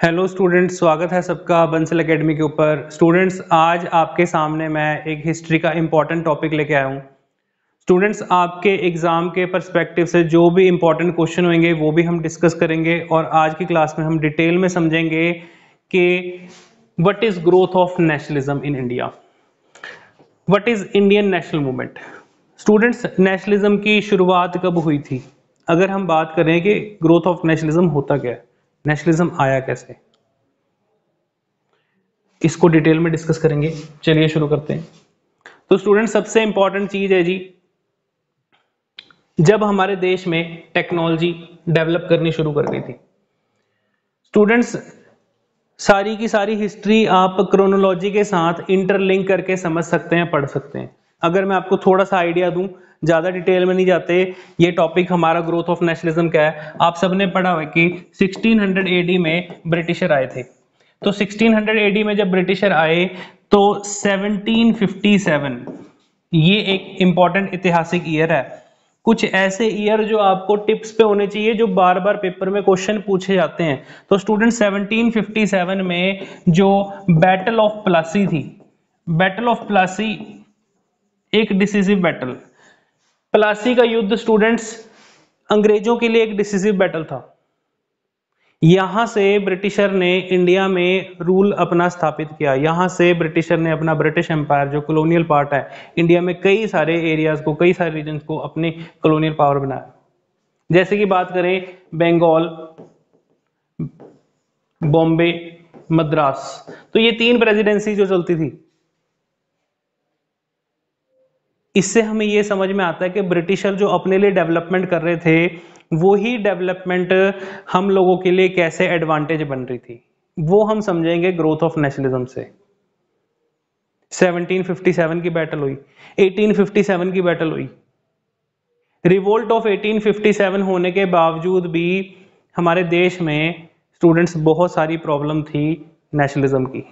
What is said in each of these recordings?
Hello students, स्वागत है सबका बंसल एकेडमी के ऊपर। स्टूडेंट्स, आज आपके सामने मैं एक हिस्ट्री का इम्पॉर्टेंट टॉपिक लेके आया हूँ। स्टूडेंट्स, आपके एग्जाम के पर्सपेक्टिव से जो भी इम्पॉर्टेंट क्वेश्चन होंगे वो भी हम डिस्कस करेंगे और आज की क्लास में हम डिटेल में समझेंगे कि what is growth of nationalism in India, what is Indian national movement. Students, nationalism की शुरुआत कब हुई थी? अगर हम बात करें कि ग्रोथ ऑफ नेशनलिज्म होता क्या है, नेशनलिज्म आया कैसे, इसको डिटेल में डिस्कस करेंगे। चलिए शुरू करते हैं। तो स्टूडेंट, सबसे इंपॉर्टेंट चीज है जी, जब हमारे देश में टेक्नोलॉजी डेवलप करनी शुरू कर गई थी। स्टूडेंट्स, सारी की सारी हिस्ट्री आप क्रोनोलॉजी के साथ इंटरलिंक करके समझ सकते हैं, पढ़ सकते हैं। अगर मैं आपको थोड़ा सा आइडिया दूं, ज्यादा डिटेल में नहीं जाते, ये टॉपिक हमारा ग्रोथ ऑफ नेशनलिज्म क्या है। आप सबने पढ़ा हुआ कि 1600 एडी में ब्रिटिशर आए थे। तो 1600 एडी में जब ब्रिटिशर आए तो 1757 ये एक इंपॉर्टेंट ऐतिहासिक ईयर है। कुछ ऐसे ईयर जो आपको टिप्स पे होने चाहिए, जो बार बार पेपर में क्वेश्चन पूछे जाते हैं। तो स्टूडेंट, 1757 में जो बैटल ऑफ प्लासी थी, बैटल ऑफ प्लासी एक डिसिसिव बैटल, प्लासी का युद्ध स्टूडेंट्स अंग्रेजों के लिए एक डिसिसिव बैटल था। यहां से ब्रिटिशर ने इंडिया में रूल अपना स्थापित किया। यहां से ब्रिटिशर ने अपना ब्रिटिश एम्पायर, जो कॉलोनियल पार्ट है, इंडिया में कई सारे एरियाज को, कई सारे रीजन्स को अपनी कॉलोनियल पावर बनाया। जैसे कि बात करें बंगाल, बॉम्बे, मद्रास, तो ये तीन प्रेसिडेंसी जो चलती थी, इससे हमें यह समझ में आता है कि ब्रिटिशर जो अपने लिए डेवलपमेंट कर रहे थे, वो ही डेवलपमेंट हम लोगों के लिए कैसे एडवांटेज बन रही थी, वो हम समझेंगे ग्रोथ ऑफ नेशनलिज्म से। 1757 की बैटल हुई, 1857 की बैटल हुई। रिवोल्ट ऑफ 1857 होने के बावजूद भी हमारे देश में स्टूडेंट्स बहुत सारी प्रॉब्लम थी नेशनलिज्म की।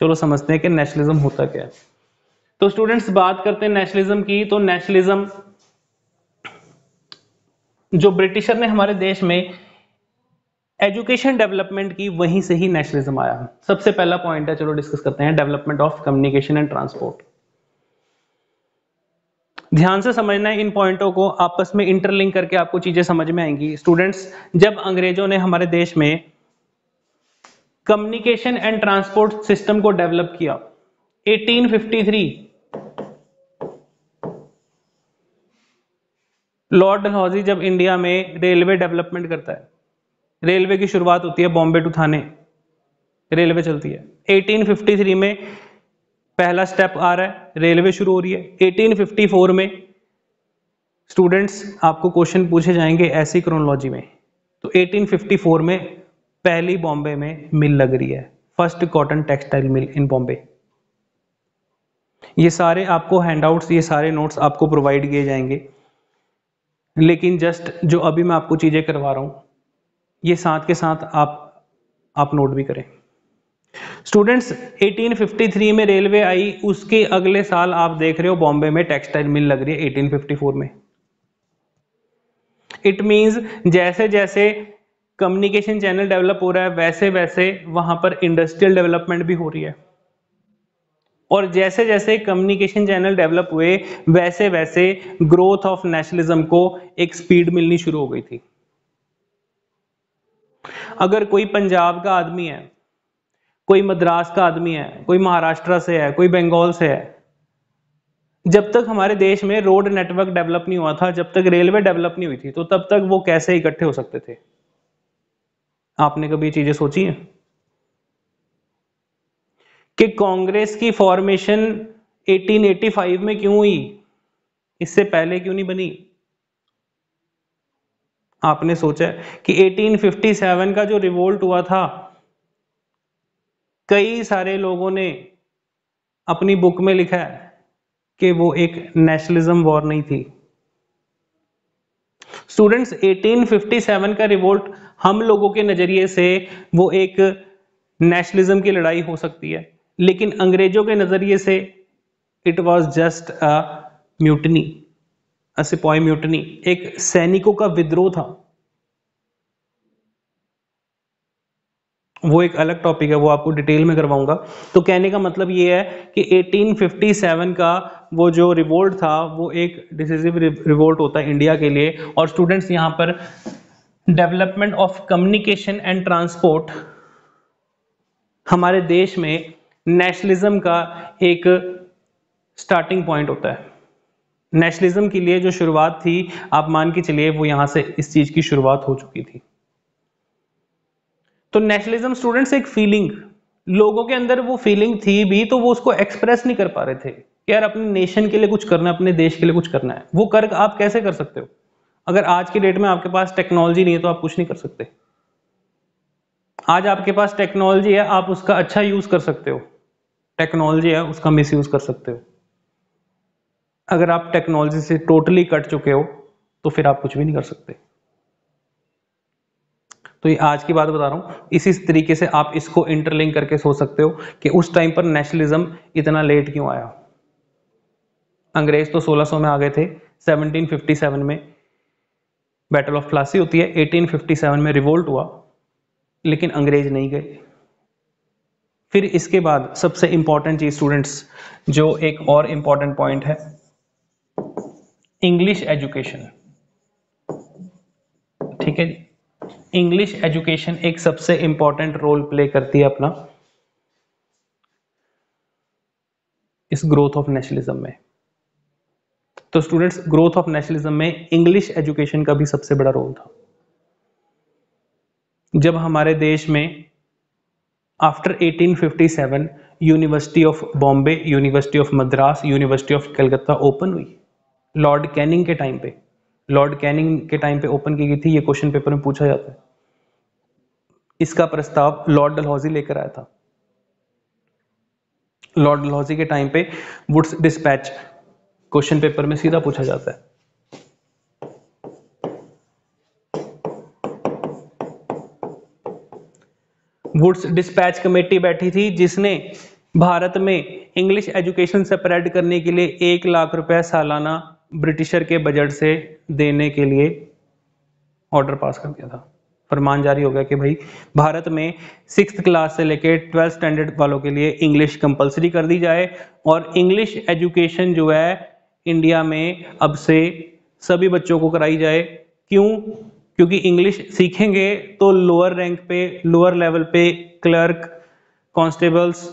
चलो समझते हैं कि नेशनलिज्म होता क्या है। तो स्टूडेंट्स, बात करते हैं नेशनलिज्म की। तो नेशनलिज्म जो ब्रिटिशर ने हमारे देश में एजुकेशन डेवलपमेंट की, वहीं से ही नेशनलिज्म आया। सबसे पहला पॉइंट है, चलो डिस्कस करते हैं, development of communication and transport. ध्यान से समझना है इन पॉइंटों को, आपस में इंटरलिंक करके आपको चीजें समझ में आएंगी। स्टूडेंट्स, जब अंग्रेजों ने हमारे देश में कम्युनिकेशन एंड ट्रांसपोर्ट सिस्टम को डेवलप किया 1853, लॉर्ड डलहौजी जब इंडिया में रेलवे डेवलपमेंट करता है, रेलवे की शुरुआत होती है बॉम्बे टू थाने, रेलवे चलती है 1853 में। पहला स्टेप आ रहा है, रेलवे शुरू हो रही है। 1854 में स्टूडेंट्स आपको क्वेश्चन पूछे जाएंगे ऐसी क्रोनोलॉजी में। तो 1854 में पहली बॉम्बे में मिल लग रही है, फर्स्ट कॉटन टेक्सटाइल मिल इन बॉम्बे। ये सारे आपको हैंडआउट्स, ये सारे नोट्स आपको प्रोवाइड किए जाएंगे, लेकिन जस्ट जो अभी मैं आपको चीजें करवा रहा हूं, ये साथ के साथ आप नोट भी करें। स्टूडेंट्स, 1853 में रेलवे आई, उसके अगले साल आप देख रहे हो बॉम्बे में टेक्सटाइल मिल लग रही है 1854 में। इट मींस जैसे जैसे कम्युनिकेशन चैनल डेवलप हो रहा है, वैसे वैसे वहां पर इंडस्ट्रियल डेवलपमेंट भी हो रही है। और जैसे जैसे कम्युनिकेशन चैनल डेवलप हुए, वैसे वैसे ग्रोथ ऑफ नेशनलिज्म को एक स्पीड मिलनी शुरू हो गई थी। अगर कोई पंजाब का आदमी है, कोई मद्रास का आदमी है, कोई महाराष्ट्र से है, कोई बंगाल से है, जब तक हमारे देश में रोड नेटवर्क डेवलप नहीं हुआ था, जब तक रेलवे डेवलप नहीं हुई थी, तो तब तक वो कैसे इकट्ठे हो सकते थे? आपने कभी ये चीजें सोची हैं कि कांग्रेस की फॉर्मेशन 1885 में क्यों हुई, इससे पहले क्यों नहीं बनी? आपने सोचा कि 1857 का जो रिवोल्ट हुआ था, कई सारे लोगों ने अपनी बुक में लिखा है कि वो एक नेशनलिज्म वॉर नहीं थी। स्टूडेंट्स, 1857 का रिवोल्ट हम लोगों के नजरिए से वो एक नेशनलिज्म की लड़ाई हो सकती है, लेकिन अंग्रेजों के नजरिए से it was just a mutiny, a sipahi mutiny, एक सैनिकों का विद्रोह था। वो एक अलग टॉपिक है, वो आपको डिटेल में करवाऊंगा। तो कहने का मतलब ये है कि 1857 का वो जो रिवोल्ट था वो एक डिसिसिव रिवोल्ट होता है इंडिया के लिए। और स्टूडेंट्स यहाँ पर development of communication and transport हमारे देश में नेशनलिज्म का एक स्टार्टिंग पॉइंट होता है। नेशनलिज्म के लिए जो शुरुआत थी, आप मान के चलिए वो यहां से इस चीज की शुरुआत हो चुकी थी। तो नेशनलिज्म स्टूडेंट्स एक फीलिंग, लोगों के अंदर वो फीलिंग थी भी, तो वो उसको एक्सप्रेस नहीं कर पा रहे थे कि यार अपने नेशन के लिए कुछ करना है, अपने देश के लिए कुछ करना है। वो कर आप कैसे कर सकते हो? अगर आज की डेट में आपके पास टेक्नोलॉजी नहीं है तो आप कुछ नहीं कर सकते। आज आपके पास टेक्नोलॉजी है, आप उसका अच्छा यूज कर सकते हो, टेक्नोलॉजी है उसका मिस यूज कर सकते हो। अगर आप टेक्नोलॉजी से टोटली कट चुके हो तो फिर आप कुछ भी नहीं कर सकते। तो ये आज की बात बता रहा हूं, इसी तरीके से आप इसको इंटरलिंक करके सोच सकते हो कि उस टाइम पर नेशनलिज्म इतना लेट क्यों आया। अंग्रेज तो 1600 में आ गए थे, 1757 में बैटल ऑफ प्लासी होती है, 1857 में रिवोल्ट हुआ, लेकिन अंग्रेज नहीं गए। फिर इसके बाद सबसे इंपॉर्टेंट चीज स्टूडेंट्स, जो एक और इंपॉर्टेंट पॉइंट है, इंग्लिश एजुकेशन। ठीक है जी, इंग्लिश एजुकेशन एक सबसे इंपॉर्टेंट रोल प्ले करती है अपना इस ग्रोथ ऑफ नेशनलिज्म में। तो स्टूडेंट्स, ग्रोथ ऑफ नेशनलिज्म में इंग्लिश एजुकेशन का भी सबसे बड़ा रोल था। जब हमारे देश में after 1857 university of Bombay, university of Madras, university of Calcutta open हुई, लॉर्ड कैनिंग के टाइम पे, लॉर्ड कैनिंग के टाइम पे ओपन की गई थी। ये क्वेश्चन पेपर में पूछा जाता है। इसका प्रस्ताव लॉर्ड डलहौजी लेकर आया था। लॉर्ड डलहौजी के टाइम पे वुड्स डिस्पैच क्वेश्चन पेपर में सीधा पूछा जाता है। वुड्स डिस्पैच कमेटी बैठी थी जिसने भारत में इंग्लिश एजुकेशन स्प्रेड करने के लिए 1 लाख रुपए सालाना ब्रिटिशर के बजट से देने के लिए ऑर्डर पास कर दिया था। फरमान जारी हो गया कि भाई भारत में 6th क्लास से लेकर 12th स्टैंडर्ड वालों के लिए इंग्लिश कंपलसरी कर दी जाए, और इंग्लिश एजुकेशन जो है इंडिया में अब से सभी बच्चों को कराई जाए। क्यों? क्योंकि इंग्लिश सीखेंगे तो लोअर रैंक पे, लोअर लेवल पे क्लर्क, कांस्टेबल्स,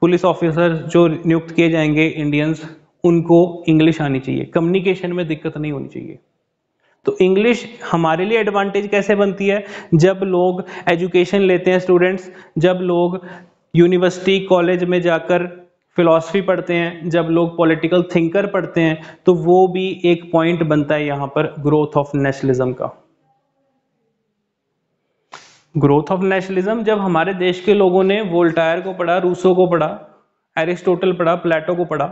पुलिस ऑफिसर जो नियुक्त किए जाएंगे इंडियंस, उनको इंग्लिश आनी चाहिए, कम्युनिकेशन में दिक्कत नहीं होनी चाहिए। तो इंग्लिश हमारे लिए एडवांटेज कैसे बनती है? जब लोग एजुकेशन लेते हैं स्टूडेंट्स, जब लोग यूनिवर्सिटी कॉलेज में जाकर फिलॉसफी पढ़ते हैं, जब लोग पॉलिटिकल थिंकर पढ़ते हैं, तो वो भी एक पॉइंट बनता है यहां पर ग्रोथ ऑफ नेशनलिज्म का। ग्रोथ ऑफ नेशनलिज्म, जब हमारे देश के लोगों ने वोल्टायर को पढ़ा, रूसो को पढ़ा, एरिस्टोटल पढ़ा, प्लेटो को पढ़ा,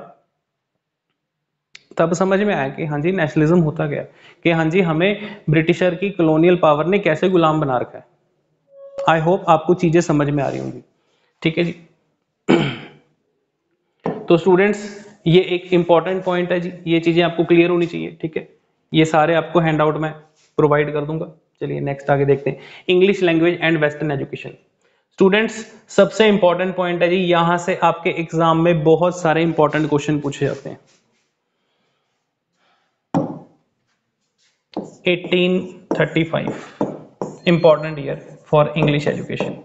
तब समझ में आया कि हाँ जी नेशनलिज्म होता क्या है, कि हाँ जी हमें ब्रिटिशर की कॉलोनियल पावर ने कैसे गुलाम बना रखा है। आई होप आपको चीजें समझ में आ रही होंगी। ठीक है जी। तो स्टूडेंट्स, ये एक इंपॉर्टेंट पॉइंट है जी, ये चीजें आपको क्लियर होनी चाहिए। ठीक है, ये सारे आपको हैंड आउट में प्रोवाइड कर दूंगा। चलिए नेक्स्ट आगे देखते हैं, English language and western education. Students, सबसे इंपॉर्टेंट पॉइंट है जी, यहां से आपके एग्जाम में बहुत सारे इंपॉर्टेंट क्वेश्चन पूछे जाते हैं। 1835 important year for English education।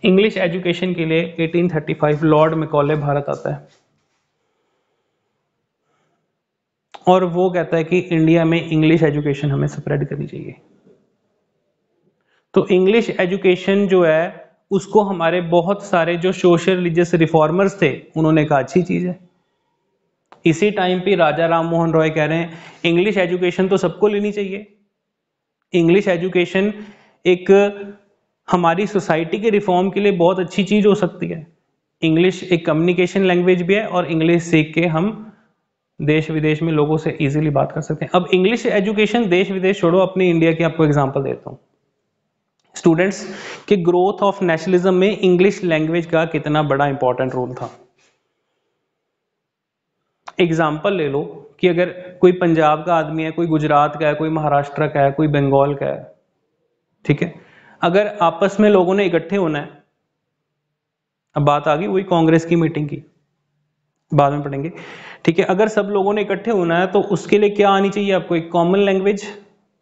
English education के लिए 1835 लॉर्ड मैकॉले भारत आता है, और वो कहता है कि इंडिया में इंग्लिश एजुकेशन हमें स्प्रेड करनी चाहिए। तो इंग्लिश एजुकेशन जो है उसको हमारे बहुत सारे जो सोशल रिलीजियस रिफॉर्मर्स थे उन्होंने कहा अच्छी चीज है। इसी टाइम पे राजा राम मोहन रॉय कह रहे हैं इंग्लिश एजुकेशन तो सबको लेनी चाहिए। इंग्लिश एजुकेशन एक हमारी सोसाइटी के रिफॉर्म के लिए बहुत अच्छी चीज हो सकती है। इंग्लिश एक कम्युनिकेशन लैंग्वेज भी है, और इंग्लिश सीख के हम देश विदेश में लोगों से इजीली बात कर सकते हैं। अब इंग्लिश एजुकेशन देश विदेश छोड़ो, अपनी इंडिया की आपको एग्जांपल देता हूं स्टूडेंट्स, कि ग्रोथ ऑफ नेशनलिज्म में इंग्लिश लैंग्वेज का कितना बड़ा इंपॉर्टेंट रोल था। एग्जाम्पल ले लो कि अगर कोई पंजाब का आदमी है, कोई गुजरात का है, कोई महाराष्ट्र का है, कोई बंगाल का है, ठीक है, अगर आपस में लोगों ने इकट्ठे होना है, अब बात आ गई वही कांग्रेस की मीटिंग की, बाद में पढ़ेंगे, ठीक है, अगर सब लोगों ने इकट्ठे होना है तो उसके लिए क्या आनी चाहिए आपको, एक कॉमन लैंग्वेज।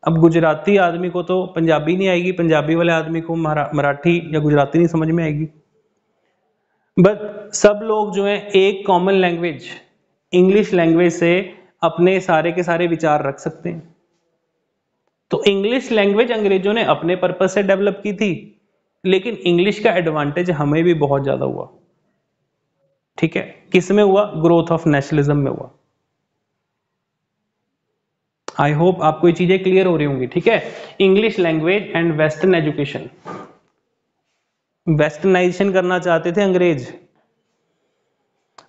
अब गुजराती आदमी को तो पंजाबी नहीं आएगी, पंजाबी वाले आदमी को मराठी या गुजराती नहीं समझ में आएगी, बट सब लोग जो है एक कॉमन लैंग्वेज इंग्लिश लैंग्वेज से अपने सारे के सारे विचार रख सकते हैं। तो इंग्लिश लैंग्वेज अंग्रेजों ने अपने पर्पस से डेवलप की थी, लेकिन इंग्लिश का एडवांटेज हमें भी बहुत ज्यादा हुआ, ठीक है, किस में हुआ, ग्रोथ ऑफ नेशनलिज्म में हुआ। आई होप आपको ये चीजें क्लियर हो रही होंगी, ठीक है। English language and western education, westernization करना चाहते थे अंग्रेज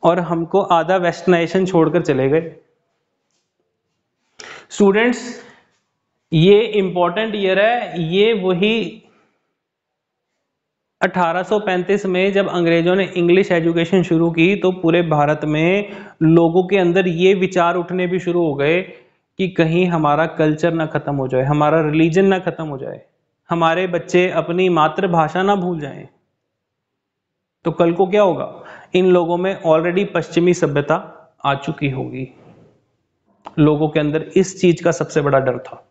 और हमको आधा वेस्टर्नाइजेशन छोड़कर चले गए। स्टूडेंट्स ये इंपॉर्टेंट ईयर है, ये वही 1835 में जब अंग्रेजों ने इंग्लिश एजुकेशन शुरू की तो पूरे भारत में लोगों के अंदर ये विचार उठने भी शुरू हो गए कि कहीं हमारा कल्चर ना खत्म हो जाए, हमारा रिलीजन ना खत्म हो जाए, हमारे बच्चे अपनी मातृभाषा ना भूल जाएं। तो कल को क्या होगा, इन लोगों में ऑलरेडी पश्चिमी सभ्यता आ चुकी होगी, लोगों के अंदर इस चीज का सबसे बड़ा डर था।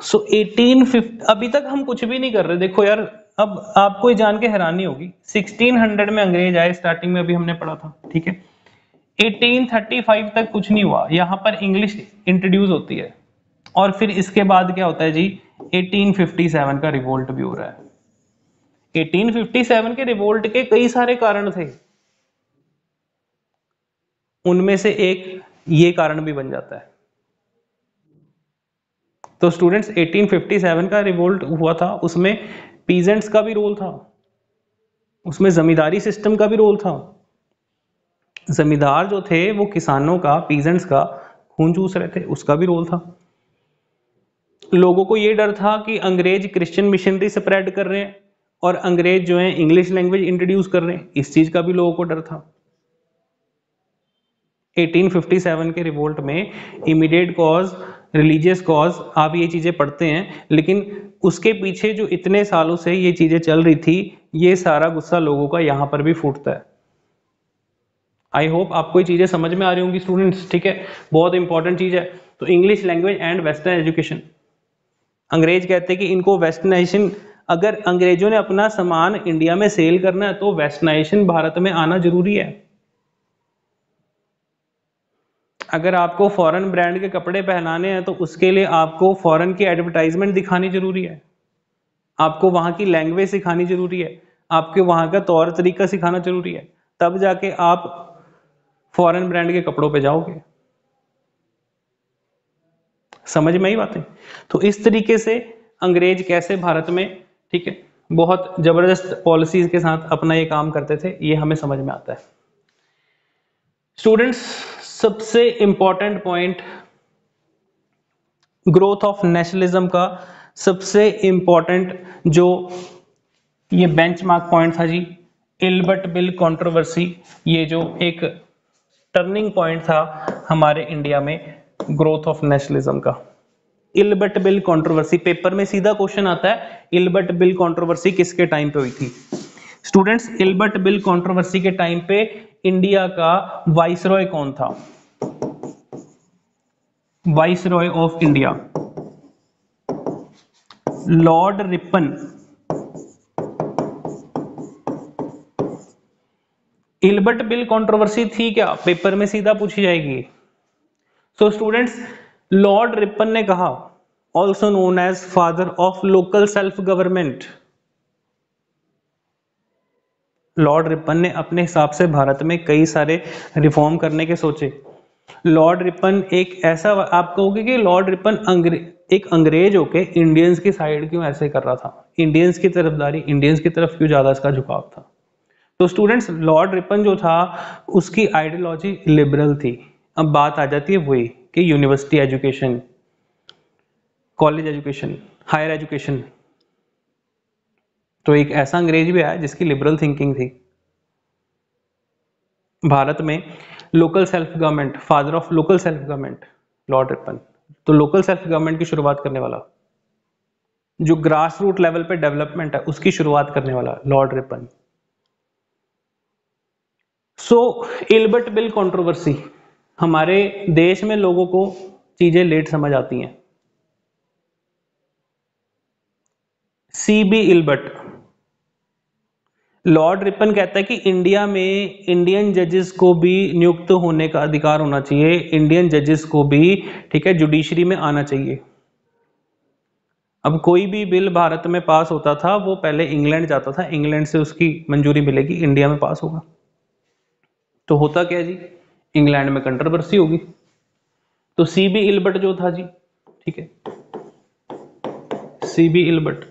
सो 1850 अभी तक हम कुछ भी नहीं कर रहे, देखो यार, अब आपको ये जान के हैरानी होगी 1600 में अंग्रेज आए, स्टार्टिंग में अभी हमने पढ़ा था, ठीक है, 1835 तक कुछ नहीं हुआ, यहां पर इंग्लिश इंट्रोड्यूस होती है और फिर इसके बाद क्या होता है जी, 1857 का रिवोल्ट भी हो रहा है। 1857 के रिवोल्ट के कई सारे कारण थे, उनमें से एक ये कारण भी बन जाता है। तो स्टूडेंट्स 1857 का रिवोल्ट हुआ था, उसमें पीजेंट्स का भी रोल था, उसमें जमींदारी सिस्टम का भी रोल था। जमींदार जो थे वो किसानों का, पीजेंट्स का खून चूस रहे थे, उसका भी रोल था। लोगों को ये डर था कि अंग्रेज क्रिश्चियन मिशनरी स्प्रेड कर रहे हैं और अंग्रेज जो है इंग्लिश लैंग्वेज इंट्रोड्यूस कर रहे हैं, इस चीज का भी लोगों को डर था। 1857 के रिवोल्ट में इमीडिएट कॉज, रिलीजियस कॉज, आप ये चीजें पढ़ते हैं, लेकिन उसके पीछे जो इतने सालों से ये चीजें चल रही थी, ये सारा गुस्सा लोगों का यहां पर भी फूटता है। आई होप आपको ये चीजें समझ में आ रही होंगी स्टूडेंट्स, ठीक है, बहुत इंपॉर्टेंट चीज है। तो English language and western education, अंग्रेज कहते हैं कि इनको वेस्टर्नाइजेशन, अगर अंग्रेजों ने अपना सामान इंडिया में सेल करना है तो वेस्टर्नाइजेशन भारत में आना जरूरी है। अगर आपको फॉरेन ब्रांड के कपड़े पहनाने हैं तो उसके लिए आपको फॉरेन की एडवर्टाइजमेंट दिखानी जरूरी है, आपको वहां की लैंग्वेज सिखानी जरूरी है, आपके वहां का तौर तरीका सिखाना जरूरी है, तब जाके आप फॉरेन ब्रांड के कपड़ों पे जाओगे। समझ में आई बातें। तो इस तरीके से अंग्रेज कैसे भारत में, ठीक है, बहुत जबरदस्त पॉलिसीज के साथ अपना ये काम करते थे, ये हमें समझ में आता है। स्टूडेंट्स सबसे important point growth of nationalism का, सबसे इंपॉर्टेंट जो ये बेंचमार्क पॉइंट था जी, इल्बर्ट बिल कंट्रोवर्सी, ये जो एक टर्निंग पॉइंट था हमारे इंडिया में ग्रोथ ऑफ नेशनलिज्म का। इल्बर्ट बिल कंट्रोवर्सी, पेपर में सीधा क्वेश्चन आता है, इल्बर्ट बिल कंट्रोवर्सी किसके टाइम पे हुई थी। स्टूडेंट्स इल्बर्ट बिल कंट्रोवर्सी के टाइम पे इंडिया का वाइसरॉय कौन था, viceroy of India, Lord Ripon. Ilbert bill controversy थी क्या, पेपर में सीधा पूछी जाएगी। सो स्टूडेंट्स लॉर्ड रिपन ने कहा, also known as father of local self government, Lord Ripon ने अपने हिसाब से भारत में कई सारे रिफॉर्म करने के सोचे। लॉर्ड रिपन एक ऐसा, आप कहोगे कि लॉर्ड रिपन एक अंग्रेज होके इंडियंस की साइड क्यों ऐसे कर रहा था, इंडियंस की तरफदारी, इंडियंस की तरफ क्यों ज्यादा इसका झुकाव था। तो स्टूडेंट्स लॉर्ड रिपन जो था उसकी आइडियोलॉजी लिबरल थी। अब बात आ जाती है वही कि university education, college education, higher education, तो एक ऐसा अंग्रेज भी आया जिसकी लिबरल थिंकिंग थी। भारत में local self government, father of local self government Lord Ripon. तो लोकल सेल्फ गवर्नमेंट की शुरुआत करने वाला, जो ग्रास रूट लेवल पे डेवलपमेंट है उसकी शुरुआत करने वाला लॉर्ड रिपन। सो इल्बर्ट बिल कंट्रोवर्सी, हमारे देश में लोगों को चीजें लेट समझ आती हैं। सीबी इल्बर्ट, लॉर्ड रिपन कहता है कि इंडिया में इंडियन जजेस को भी नियुक्त होने का अधिकार होना चाहिए, इंडियन जजेस को भी, ठीक है, जुडिशरी में आना चाहिए। अब कोई भी बिल भारत में पास होता था वो पहले इंग्लैंड जाता था, इंग्लैंड से उसकी मंजूरी मिलेगी, इंडिया में पास होगा। तो होता क्या जी, इंग्लैंड में कंट्रोवर्सी होगी। तो सीबी इल्बर्ट जो था जी, ठीक है, सीबी इल्बर्ट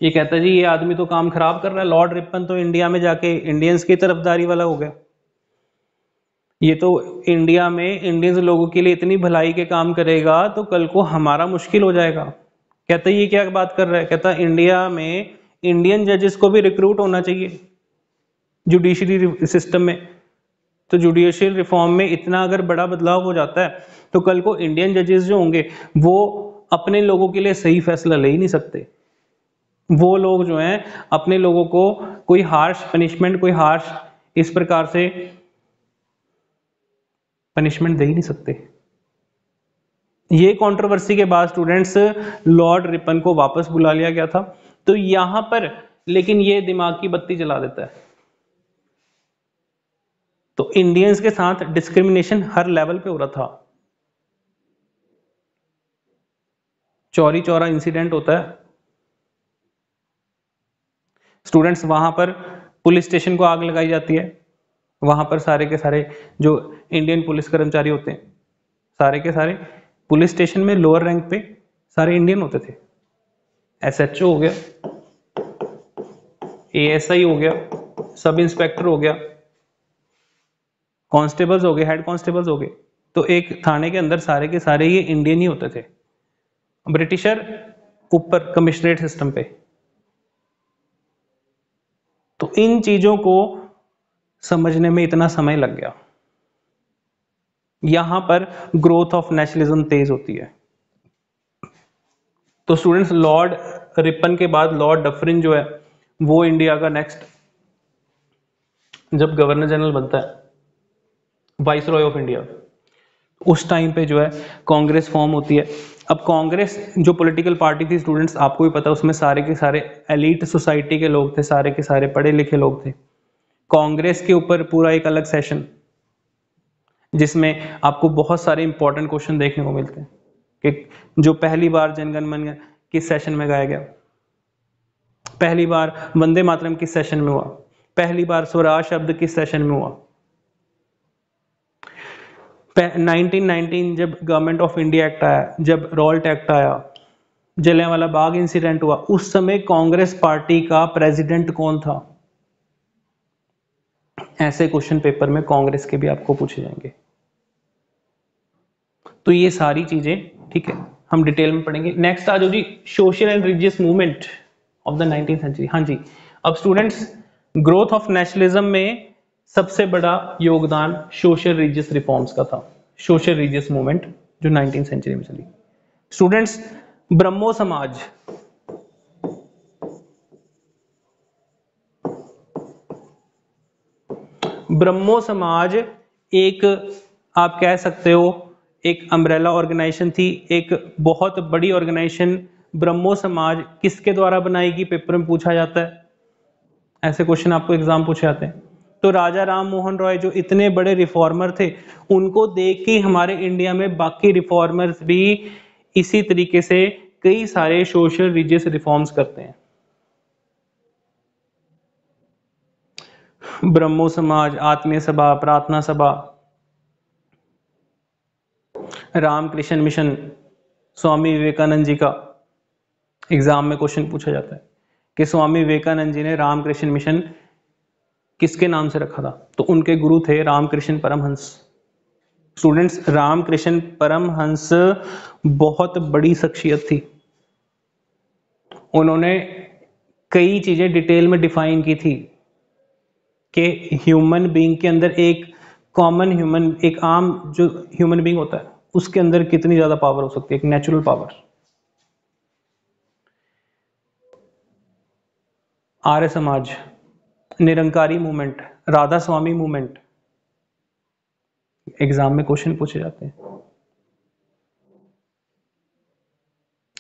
ये कहता है जी ये आदमी तो काम खराब कर रहा है, लॉर्ड रिपन तो इंडिया में जाके इंडियंस की तरफदारी वाला हो गया, ये तो इंडिया में इंडियंस लोगों के लिए इतनी भलाई के काम करेगा तो कल को हमारा मुश्किल हो जाएगा। कहता है ये क्या बात कर रहा है, कहता है इंडिया में इंडियन जजेस को भी रिक्रूट होना चाहिए जुडिशरी सिस्टम में। तो जुडिशियल रिफॉर्म में इतना अगर बड़ा बदलाव हो जाता है तो कल को इंडियन जजेस जो होंगे वो अपने लोगों के लिए सही फैसला ले ही नहीं सकते। वो लोग जो हैं अपने लोगों को कोई हार्श पनिशमेंट, कोई हार्श इस प्रकार से पनिशमेंट दे ही नहीं सकते। ये कंट्रोवर्सी के बाद स्टूडेंट्स लॉर्ड रिपन को वापस बुला लिया गया था। तो यहां पर लेकिन ये दिमाग की बत्ती जला देता है। तो इंडियंस के साथ डिस्क्रिमिनेशन हर लेवल पे हो रहा था। चौरी चौरा इंसिडेंट होता है स्टूडेंट्स, वहां पर पुलिस स्टेशन को आग लगाई जाती है, वहां पर सारे के सारे जो इंडियन पुलिस कर्मचारी होते हैं सारे के सारे पुलिस स्टेशन में लोअर रैंक पे सारे इंडियन होते थे। एसएचओ हो गया, एएसआई हो गया, सब इंस्पेक्टर हो गया, कांस्टेबल्स हो गए, हेड कांस्टेबल्स हो गए। तो एक थाने के अंदर सारे के सारे ये इंडियन ही होते थे। ब्रिटिशर ऊपर कमिश्नरेट सिस्टम पे। तो इन चीजों को समझने में इतना समय लग गया। यहां पर ग्रोथ ऑफ नेशनलिज्म तेज होती है। तो स्टूडेंट्स लॉर्ड रिपन के बाद लॉर्ड डफरिन जो है वो इंडिया का नेक्स्ट जब गवर्नर जनरल बनता है, वाइसरॉय ऑफ इंडिया, उस टाइम पे जो है कांग्रेस फॉर्म होती है। अब कांग्रेस जो पॉलिटिकल पार्टी थी स्टूडेंट्स आपको भी पता है उसमें सारे के सारे एलीट सोसाइटी के लोग थे, सारे के सारे पढ़े लिखे लोग थे। कांग्रेस के ऊपर पूरा एक अलग सेशन जिसमें आपको बहुत सारे इंपॉर्टेंट क्वेश्चन देखने को मिलते हैं कि जो पहली बार जनगण मन किस सेशन में गाया गया, पहली बार वंदे मातरम किस सेशन में हुआ, पहली बार स्वराज शब्द किस सेशन में हुआ, 1919 जब गवर्नमेंट ऑफ इंडिया एक्ट आया, जब रॉल्ट एक्ट आया, जलियांवाला बाग इंसिडेंट हुआ, उस समय कांग्रेस पार्टी का प्रेसिडेंट कौन था। ऐसे क्वेश्चन पेपर में कांग्रेस के भी आपको पूछे जाएंगे। तो ये सारी चीजें ठीक है हम डिटेल में पढ़ेंगे। नेक्स्ट आ जाओ जी, social and religious movement of the 19th century. हाँ जी, अब स्टूडेंट्स ग्रोथ ऑफ नेशनलिज्म में सबसे बड़ा योगदान सोशल रिलीजियस रिफॉर्म्स का था। सोशल रिलीजियस मूवमेंट जो 19th सेंचुरी में चली। स्टूडेंट्स ब्रह्मो समाज, ब्रह्मो समाज एक आप कह सकते हो एक अम्ब्रेला ऑर्गेनाइजेशन थी, एक बहुत बड़ी ऑर्गेनाइजेशन। ब्रह्मो समाज किसके द्वारा बनाई गई, पेपर में पूछा जाता है, ऐसे क्वेश्चन आपको एग्जाम पूछे जाते हैं। तो राजा राम मोहन रॉय जो इतने बड़े रिफॉर्मर थे उनको देख के हमारे इंडिया में बाकी रिफॉर्मर्स भी इसी तरीके से कई सारे सोशल रिलीजियस रिफॉर्म्स करते हैं। ब्रह्मो समाज, आत्मीय सभा, प्रार्थना सभा, रामकृष्ण मिशन, स्वामी विवेकानंद जी का एग्जाम में क्वेश्चन पूछा जाता है कि स्वामी विवेकानंद जी ने रामकृष्ण मिशन किसके नाम से रखा था, तो उनके गुरु थे रामकृष्ण परमहंस। स्टूडेंट्स रामकृष्ण परमहंस बहुत बड़ी शख्सियत थी, उन्होंने कई चीजें डिटेल में डिफाइन की थी कि ह्यूमन बीइंग के अंदर एक कॉमन ह्यूमन, एक आम जो ह्यूमन बीइंग होता है उसके अंदर कितनी ज्यादा पावर हो सकती है, एक natural power. Arya Samaj, Nirankari movement, Radha Swami movement, exam में क्वेश्चन पूछे जाते हैं।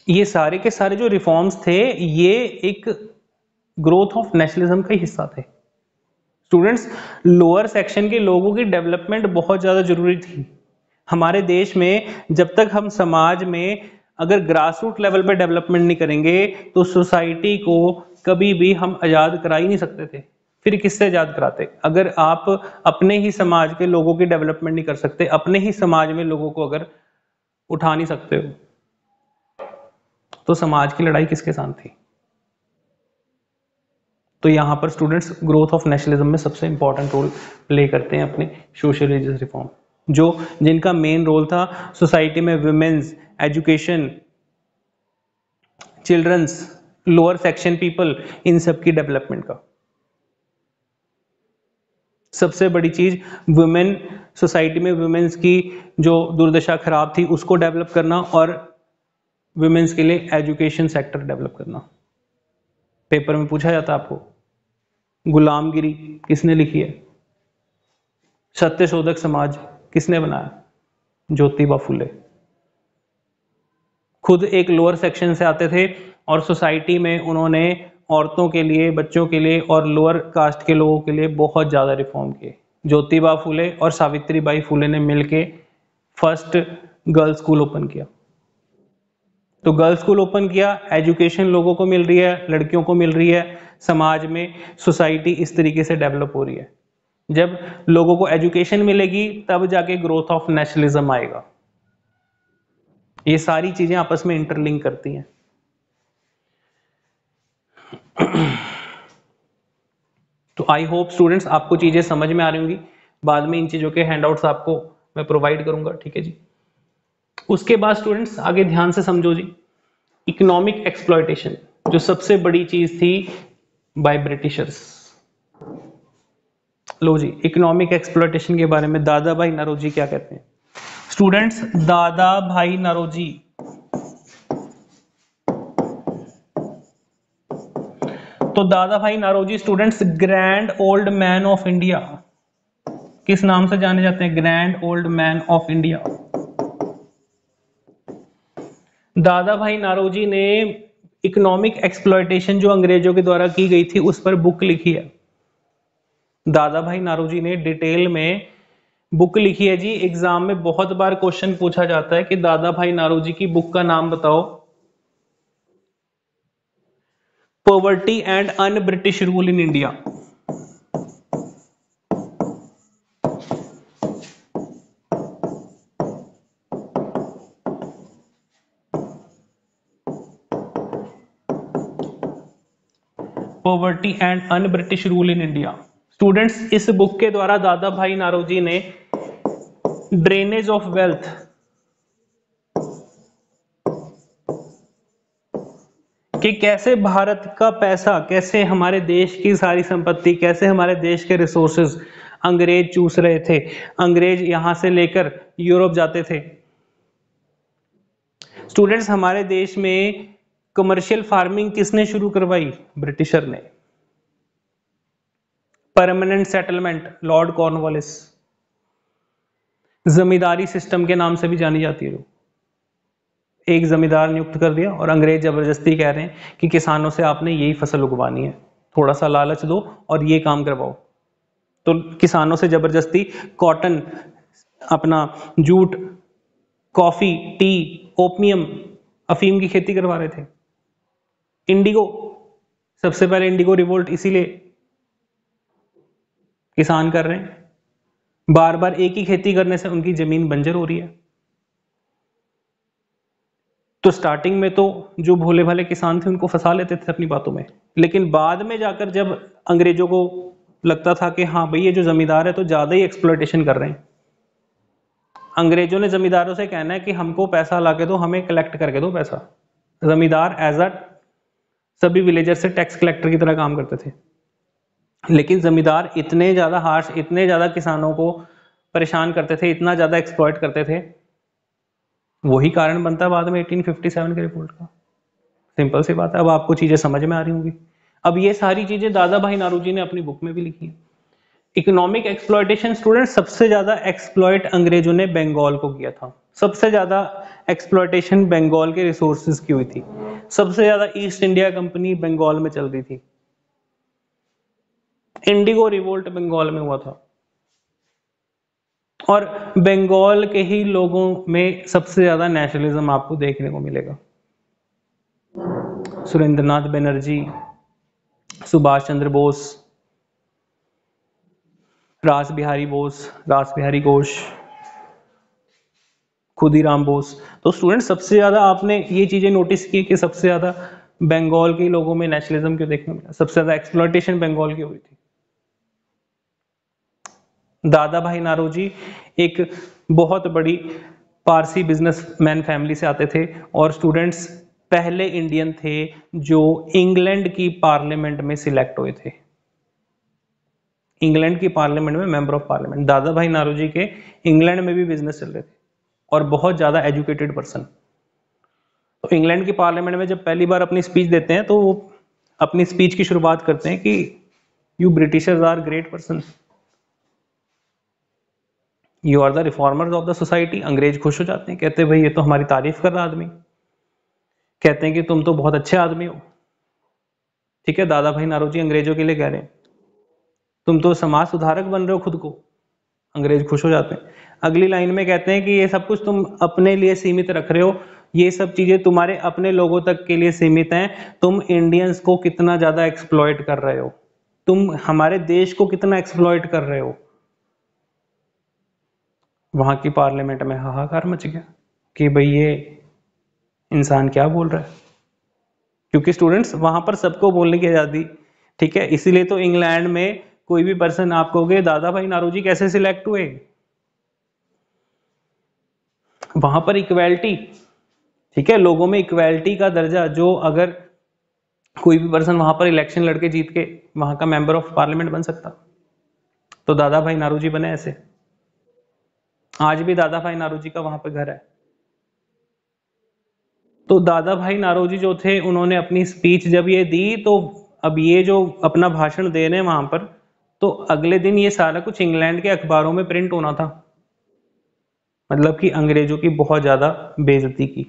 ये सारे के सारे जो रिफॉर्म्स थे ये एक ग्रोथ ऑफ नेशनलिज्म का ही हिस्सा थे। स्टूडेंट्स, लोअर सेक्शन के लोगों की डेवलपमेंट बहुत ज्यादा जरूरी थी हमारे देश में। जब तक हम समाज में अगर ग्रास रूट लेवल पे डेवलपमेंट नहीं करेंगे तो सोसाइटी को कभी भी हम आजाद करा ही नहीं सकते थे। फिर किससे आजाद कराते? अगर आप अपने ही समाज के लोगों की डेवलपमेंट नहीं कर सकते, अपने ही समाज में लोगों को अगर उठा नहीं सकते हो, तो समाज की लड़ाई किसके साथ थी? तो यहां पर स्टूडेंट्स ग्रोथ ऑफ नेशनलिज्म में सबसे इंपॉर्टेंट रोल प्ले करते हैं अपने सोशल रिलीजियस रिफॉर्म, जो जिनका मेन रोल था सोसाइटी में women's education, children's, lower section people, इन सब की डेवलपमेंट का। सबसे बड़ी चीज वुमेन, सोसाइटी में वुमेन्स की जो दुर्दशा खराब थी उसको डेवलप करना, और वुमेन्स के लिए एजुकेशन सेक्टर डेवलप करना। पेपर में पूछा जाता है आपको, गुलामगिरी किसने लिखी है? सत्यशोधक समाज किसने बनाया? ज्योतिबा फुले। खुद एक लोअर सेक्शन से आते थे और सोसाइटी में उन्होंने औरतों के लिए, बच्चों के लिए और लोअर कास्ट के लोगों के लिए बहुत ज्यादा रिफॉर्म किए। ज्योतिबा फुले और सावित्रीबाई फुले ने मिलके फर्स्ट गर्ल्स स्कूल ओपन किया। तो गर्ल्स स्कूल ओपन किया, एजुकेशन लोगों को मिल रही है, लड़कियों को मिल रही है, समाज में सोसाइटी इस तरीके से डेवलप हो रही है। जब लोगों को एजुकेशन मिलेगी तब जाके ग्रोथ ऑफ नेशनलिज्म आएगा। ये सारी चीजें आपस में इंटरलिंक करती हैं। तो आई होप स्टूडेंट्स आपको चीजें समझ में आ रही होंगी। बाद में इन चीजों के हैंडआउट्स आपको मैं प्रोवाइड करूंगा, ठीक है जी। उसके बाद स्टूडेंट्स आगे ध्यान से समझो जी, इकोनॉमिक एक्सप्लॉयटेशन जो सबसे बड़ी चीज थी बाय ब्रिटिशर्स। लो जी, इकोनॉमिक एक्सप्लॉयटेशन के बारे में दादा भाई नौरोजी क्या कहते हैं? स्टूडेंट्स, दादा भाई नौरोजी तो Dadabhai Naoroji students grand old man of India, किस नाम से जाने जाते हैं? Grand old man of India. Dadabhai Naoroji ने इकोनॉमिक एक्सप्लॉयटेशन जो अंग्रेजों के द्वारा की गई थी उस पर बुक लिखी है। दादा भाई नौरोजी ने डिटेल में बुक लिखी है जी। एग्जाम में बहुत बार क्वेश्चन पूछा जाता है कि दादा भाई नौरोजी की बुक का नाम बताओ। Poverty and un British rule in India. Poverty and un British rule in India. Students, इस बुक के द्वारा दादा भाई नौरोजी ने ड्रेनेज ऑफ वेल्थ, कि कैसे भारत का पैसा, कैसे हमारे देश की सारी संपत्ति, कैसे हमारे देश के रिसोर्सेज अंग्रेज चूस रहे थे। अंग्रेज यहां से लेकर यूरोप जाते थे। स्टूडेंट्स, हमारे देश में कमर्शियल फार्मिंग किसने शुरू करवाई? ब्रिटिशर ने। Permanent settlement, lord Cornwallis. Zamindari system के नाम से भी जानी जाती है। एक जमींदार नियुक्त कर दिया और अंग्रेज जबरदस्ती कह रहे हैं कि किसानों से आपने यही फसल उगवानी है, थोड़ा सा लालच दो और ये काम करवाओ। तो किसानों से जबरदस्ती कॉटन, अपना जूट, कॉफी, टी, ओपियम, अफीम की खेती करवा रहे थे। इंडिगो, सबसे पहले इंडिगो रिवोल्ट इसीलिए किसान कर रहे हैं। बार बार एक ही खेती करने से उनकी जमीन बंजर हो रही है। तो स्टार्टिंग में तो जो भोले भाले किसान थे उनको फंसा लेते थे अपनी बातों में, लेकिन बाद में जाकर जब अंग्रेजों को लगता था कि हाँ भाई ये जो जमींदार है तो ज्यादा ही एक्सप्लॉयटेशन कर रहे हैं, अंग्रेजों ने जमींदारों से कहना है कि हमको पैसा लाके दो, हमें कलेक्ट करके दो पैसा। जमींदार एज अ सभी विलेजर से टैक्स कलेक्टर की तरह काम करते थे, लेकिन जमींदार इतने ज्यादा हार्श, इतने ज्यादा किसानों को परेशान करते थे, इतना ज्यादा एक्सप्लॉइट करते थे, वही कारण बनता है बाद में 1857 के रिपोर्ट का। सिंपल सी बात है। अब आपको चीजें समझ में आ रही होंगी। अब ये सारी चीजें दादा भाई नारोजी ने अपनी बुक में भी लिखी है। इकोनॉमिक एक्सप्लॉयटेशन स्टूडेंट, सबसे ज्यादा एक्सप्लॉइट अंग्रेजों ने बंगाल को किया था। सबसे ज्यादा एक्सप्लॉयटेशन बंगाल के रिसोर्सेज की हुई थी। सबसे ज्यादा ईस्ट इंडिया कंपनी बंगाल में चल रही थी। इंडिगो रिवोल्ट बंगाल में हुआ था, और बंगाल के ही लोगों में सबसे ज्यादा नेशनलिज्म आपको देखने को मिलेगा। सुरेंद्रनाथ बनर्जी, सुभाष चंद्र बोस, रास बिहारी बोस, रास बिहारी घोष, खुदीराम बोस। तो स्टूडेंट, सबसे ज्यादा आपने ये चीजें नोटिस की कि सबसे ज्यादा बंगाल के लोगों में नेशनलिज्म क्यों देखने को मिला, सबसे ज्यादा एक्सप्लॉयटेशन बंगाल की हुई थी। दादा भाई नारोजी एक बहुत बड़ी पारसी बिजनेसमैन फैमिली से आते थे, और स्टूडेंट्स पहले इंडियन थे जो इंग्लैंड की पार्लियामेंट में सिलेक्ट हुए थे। इंग्लैंड की पार्लियामेंट में मेंबर ऑफ पार्लियामेंट दादा भाई नारोजी के इंग्लैंड में भी बिजनेस चल रहे थे, और बहुत ज्यादा एजुकेटेड पर्सन। तो इंग्लैंड की पार्लियामेंट में जब पहली बार अपनी स्पीच देते हैं तो वो अपनी स्पीच की शुरुआत करते हैं कि you Britishers are great person, you are the reformers of the society. अंग्रेज खुश हो जाते हैं, कहते हैं भाई ये तो हमारी तारीफ कर रहा आदमी, कहते हैं कि तुम तो बहुत अच्छे आदमी हो। ठीक है, दादा भाई नारोजी अंग्रेजों के लिए कह रहे हैं तुम तो समाज सुधारक बन रहे हो खुद को। अंग्रेज खुश हो जाते हैं। अगली लाइन में कहते हैं कि ये सब कुछ तुम अपने लिए सीमित रख रहे हो, ये सब चीजें तुम्हारे अपने लोगों तक के लिए सीमित हैं, तुम इंडियंस को कितना ज्यादा एक्सप्लॉइट कर रहे हो, तुम हमारे देश को कितना एक्सप्लॉइट कर रहे हो। वहां की पार्लियामेंट में हाहाकार मच गया कि भाई ये इंसान क्या बोल रहा है, क्योंकि स्टूडेंट्स वहां पर सबको बोलने की आजादी। ठीक है, इसीलिए तो इंग्लैंड में कोई भी पर्सन आप कहोगे दादा भाई नारोजी कैसे सिलेक्ट हुए, वहां पर इक्वेलिटी। ठीक है, लोगों में इक्वेलिटी का दर्जा, जो अगर कोई भी पर्सन वहां पर इलेक्शन लड़के जीत के वहां का मेंबर ऑफ पार्लियामेंट बन सकता, तो दादा भाई नारोजी बने ऐसे। आज भी दादा भाई नारोजी का वहां पर घर है। तो दादा भाई नारोजी जो थे, उन्होंने अपनी स्पीच जब ये दी, तो अब ये जो अपना भाषण दे रहे हैं वहां पर, तो अगले दिन ये सारा कुछ इंग्लैंड के अखबारों में प्रिंट होना था। मतलब कि अंग्रेजों की बहुत ज्यादा बेइज्जती की।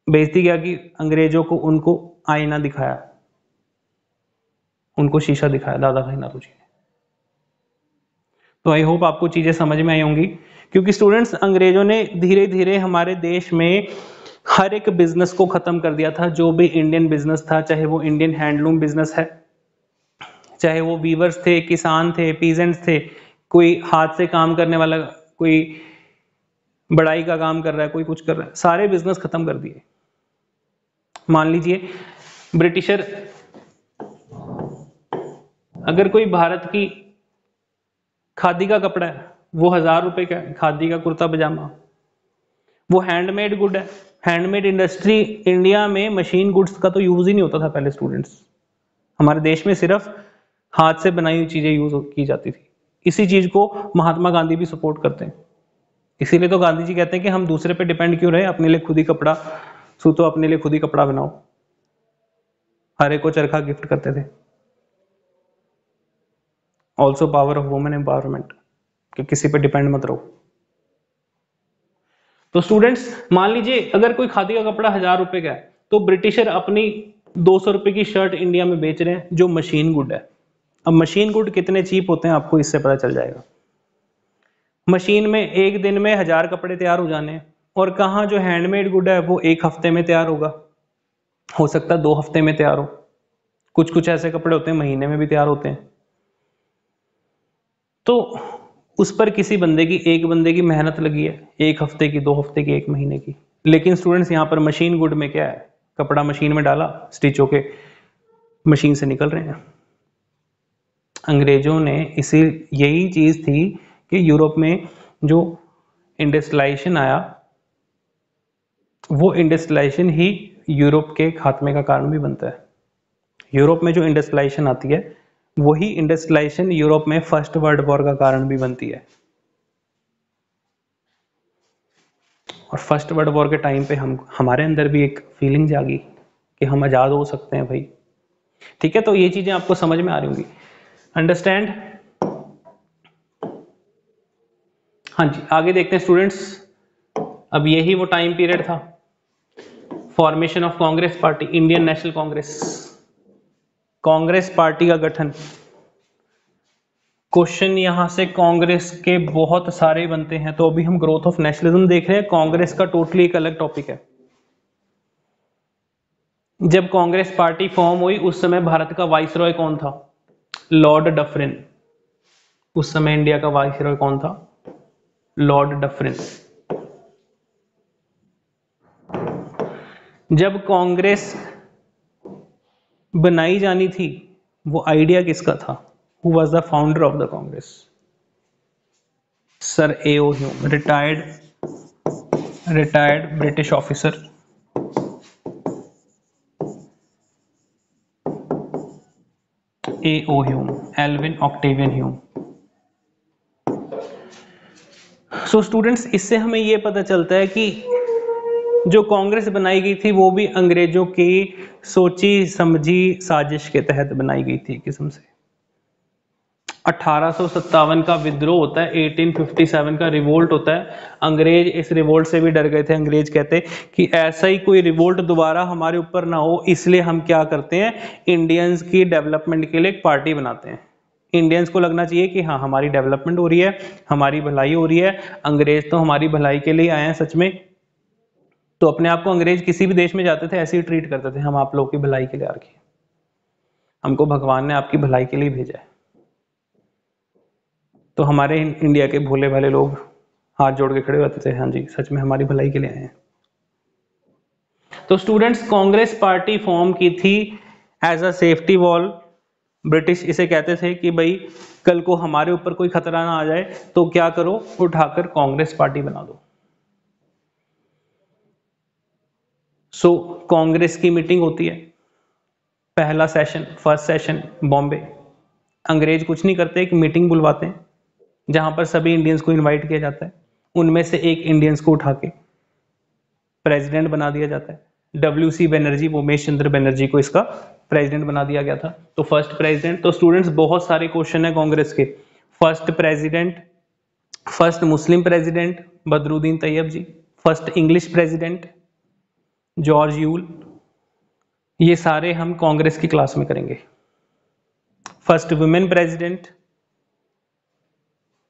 बेइज्जती क्या की, अंग्रेजों को उनको आईना दिखाया, उनको शीशा दिखाया दादा भाई नारोजी ने। तो आई होप आपको चीजें समझ में आई होंगी, क्योंकि स्टूडेंट्स अंग्रेजों ने धीरे धीरे हमारे देश में हर एक बिजनेस को खत्म कर दिया था। जो भी इंडियन बिजनेस था, चाहे वो इंडियन हैंडलूम बिजनेस है, चाहे वो वीवर्स थे, किसान थे, पीजेंट्स थे, कोई हाथ से काम करने वाला, कोई बढ़ाई का काम कर रहा है, कोई कुछ कर रहा है, सारे बिजनेस खत्म कर दिए। मान लीजिए ब्रिटिशर, अगर कोई भारत की खादी का कपड़ा है, वो 1000 रुपए का है, खादी का कुर्ता पजामा, वो हैंडमेड गुड है। हैंडमेड इंडस्ट्री, इंडिया में मशीन गुड्स का तो यूज ही नहीं होता था पहले स्टूडेंट्स। हमारे देश में सिर्फ हाथ से बनाई हुई चीजें यूज की जाती थी। इसी चीज को महात्मा गांधी भी सपोर्ट करते हैं। इसीलिए तो गांधी जी कहते हैं कि हम दूसरे पे डिपेंड क्यों रहे, अपने लिए खुद ही कपड़ा सूतो, अपने लिए खुद ही कपड़ा बनाओ। हर एक को चरखा गिफ्ट करते थे। Also power of women empowerment, कि किसी पे डिपेंड मत रहो। तो स्टूडेंट्स मान लीजिए अगर कोई खादी का कपड़ा 1000 रुपए का है, तो ब्रिटिशर अपनी 200 रुपए की शर्ट इंडिया में बेच रहे हैं जो मशीन गुड है। अब मशीन गुड कितने चीप होते हैं आपको इससे पता चल जाएगा। मशीन में एक दिन में 1000 कपड़े तैयार हो जाने हैं, और कहाँ जो हैंडमेड गुड है वो एक हफ्ते में तैयार होगा, हो सकता है 2 हफ्ते में तैयार हो, कुछ कुछ ऐसे कपड़े होते हैं महीने में भी तैयार होते हैं। तो उस पर किसी बंदे की, एक बंदे की मेहनत लगी है, 1 हफ्ते की, 2 हफ्ते की, 1 महीने की। लेकिन स्टूडेंट्स यहाँ पर मशीन गुड में क्या है, कपड़ा मशीन में डाला, स्टिच होके मशीन से निकल रहे हैं। अंग्रेजों ने इसी, यही चीज थी कि यूरोप में जो इंडस्ट्रियलाइजेशन आया, वो इंडस्ट्रियलाइजेशन ही यूरोप के खात्मे का कारण भी बनता है। यूरोप में जो इंडस्ट्रियलाइजेशन आती है वही इंडस्ट्रियलाइजेशन यूरोप में फर्स्ट वर्ल्ड वॉर का कारण भी बनती है। और फर्स्ट वर्ल्ड वॉर के टाइम पे हमारे अंदर भी एक फीलिंग जागी कि हम आज़ाद हो सकते हैं भाई। ठीक है, तो ये चीज़ें आपको समझ में आ रही होंगी, अंडरस्टैंड। हाँ जी, आगे देखते हैं स्टूडेंट्स। अब यही वो टाइम पीरियड था, formation of Congress party, Indian national Congress, Congress party का गठन। क्वेश्चन यहां से कांग्रेस के बहुत सारे बनते हैं, तो अभी हम ग्रोथ ऑफ नेशनलिज्म देख रहे हैं, कांग्रेस का टोटली एक अलग टॉपिक है। जब कांग्रेस पार्टी फॉर्म हुई उस समय भारत का वाइसरॉय कौन था? Lord Dufferin. उस समय इंडिया का वाइसरॉय कौन था? Lord Dufferin. जब कांग्रेस बनाई जानी थी, वो आइडिया किसका था? Who was the founder of the Congress? Sir A.O. Hume, retired British officer. A.O. Hume, Allan Octavian Hume. So students, इससे हमें यह पता चलता है कि जो कांग्रेस बनाई गई थी वो भी अंग्रेजों की सोची समझी साजिश के तहत बनाई गई थी। किस्म से 1857 का विद्रोह होता है, 1857 का रिवोल्ट होता है। अंग्रेज इस रिवोल्ट से भी डर गए थे। अंग्रेज कहते कि ऐसा ही कोई रिवोल्ट दोबारा हमारे ऊपर ना हो, इसलिए हम क्या करते हैं, इंडियंस की डेवलपमेंट के लिए एक पार्टी बनाते हैं। इंडियंस को लगना चाहिए कि हाँ, हमारी डेवलपमेंट हो रही है, हमारी भलाई हो रही है, अंग्रेज तो हमारी भलाई के लिए आए हैं सच में। तो अपने आप को अंग्रेज किसी भी देश में जाते थे ऐसे ही ट्रीट करते थे, हम आप लोगों की भलाई के लिए आ रखे, हमको भगवान ने आपकी भलाई के लिए भेजा है। तो हमारे इंडिया के भोले भाले लोग हाथ जोड़ के खड़े होते थे, हाँ जी सच में हमारी भलाई के लिए आए हैं। तो स्टूडेंट्स, कांग्रेस पार्टी फॉर्म की थी as a safety wall. British इसे कहते थे कि भाई कल को हमारे ऊपर कोई खतरा ना आ जाए तो क्या करो, उठाकर कांग्रेस पार्टी बना दो। सो कांग्रेस की मीटिंग होती है, पहला सेशन, फर्स्ट सेशन बॉम्बे। अंग्रेज कुछ नहीं करते, एक मीटिंग बुलवाते हैं जहां पर सभी इंडियंस को इनवाइट किया जाता है। उनमें से एक इंडियंस को उठा के प्रेसिडेंट बना दिया जाता है। WC बनर्जी, उमेश चंद्र बनर्जी को इसका प्रेसिडेंट बना दिया गया था। तो फर्स्ट प्रेसिडेंट, तो स्टूडेंट्स बहुत सारे क्वेश्चन है कांग्रेस के। First president, first Muslim president Badruddin Tyab ji, first English president George Yule, ये सारे हम कांग्रेस की क्लास में करेंगे। First women president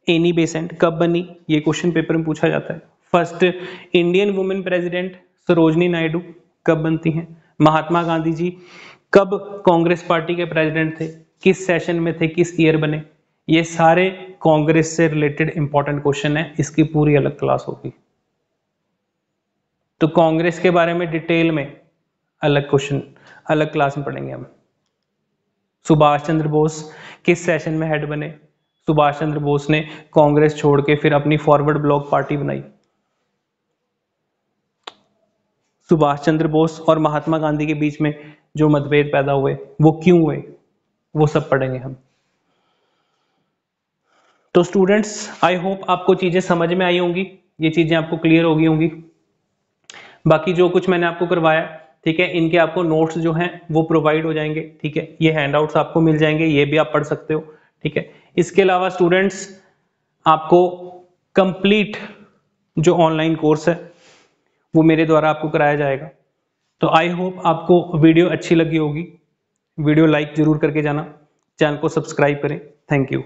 Annie Besant कब बनी, ये क्वेश्चन पेपर में पूछा जाता है। First Indian women president Sarojini Naidu कब बनती हैं। महात्मा गांधी जी कब कांग्रेस पार्टी के प्रेसिडेंट थे, किस सेशन में थे, किस ईयर बने। ये सारे कांग्रेस से रिलेटेड इंपॉर्टेंट क्वेश्चन है, इसकी पूरी अलग क्लास होगी। तो कांग्रेस के बारे में डिटेल में अलग क्वेश्चन, अलग क्लास में पढ़ेंगे हम। सुभाष चंद्र बोस किस सेशन में हेड बने। सुभाष चंद्र बोस ने कांग्रेस छोड़ के फिर अपनी फॉरवर्ड ब्लॉक पार्टी बनाई। सुभाष चंद्र बोस और महात्मा गांधी के बीच में जो मतभेद पैदा हुए वो क्यों हुए, वो सब पढ़ेंगे हम। तो स्टूडेंट्स, आई होप आपको चीजें समझ में आई होंगी, ये चीजें आपको क्लियर हो गई होंगी। बाकी जो कुछ मैंने आपको करवाया, ठीक है, इनके आपको नोट्स जो हैं वो प्रोवाइड हो जाएंगे। ठीक है, ये हैंडआउट्स आपको मिल जाएंगे, ये भी आप पढ़ सकते हो। ठीक है, इसके अलावा स्टूडेंट्स आपको कंप्लीट जो ऑनलाइन कोर्स है वो मेरे द्वारा आपको कराया जाएगा। तो आई होप आपको वीडियो अच्छी लगी होगी। वीडियो लाइक जरूर करके जाना, चैनल को सब्सक्राइब करें। Thank you.